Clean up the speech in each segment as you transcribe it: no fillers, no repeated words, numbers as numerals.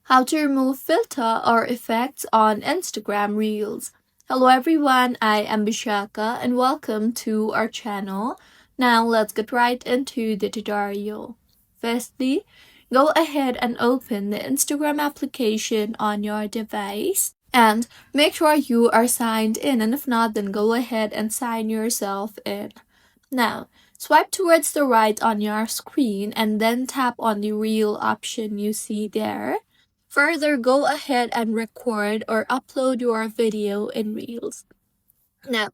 How to remove filter or effects on Instagram Reels. Hello everyone, I am Bishaka and welcome to our channel. Now let's get right into the tutorial. Firstly, go ahead and open the Instagram application on your device and make sure you are signed in, and if not, then go ahead and sign yourself in. Now, swipe towards the right on your screen and then tap on the reel option you see there. Further, go ahead and record or upload your video in Reels. Now,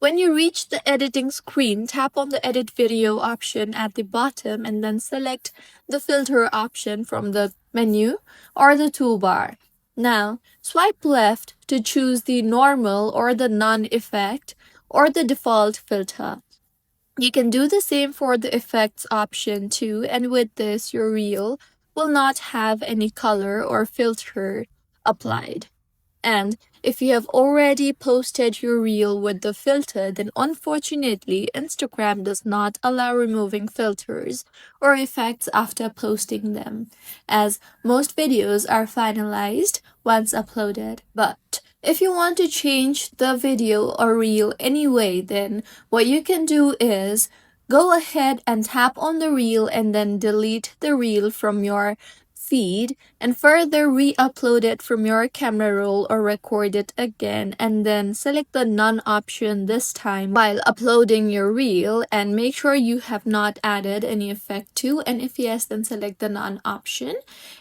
when you reach the editing screen, tap on the edit video option at the bottom and then select the filter option from the menu or the toolbar. Now, swipe left to choose the normal or the none effect or the default filter. You can do the same for the effects option too, and with this, your reel will not have any color or filter applied. And if you have already posted your reel with the filter, then unfortunately, Instagram does not allow removing filters or effects after posting them, as most videos are finalized once uploaded. But if you want to change the video or reel anyway, then what you can do is go ahead and tap on the reel and then delete the reel from your feed and further re-upload it from your camera roll or record it again, and then select the none option this time while uploading your reel, and make sure you have not added any effect to, and if yes, then select the none option,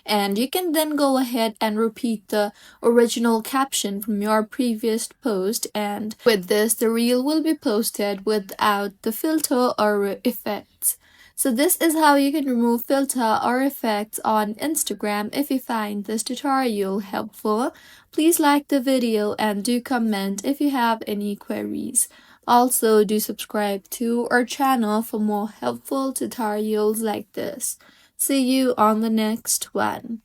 and you can then go ahead and repeat the original caption from your previous post, and with this the reel will be posted without the filter or effects. So this is how you can remove filter or effects on Instagram. If you find this tutorial helpful, please like the video and do comment if you have any queries. Also, do subscribe to our channel for more helpful tutorials like this. See you on the next one.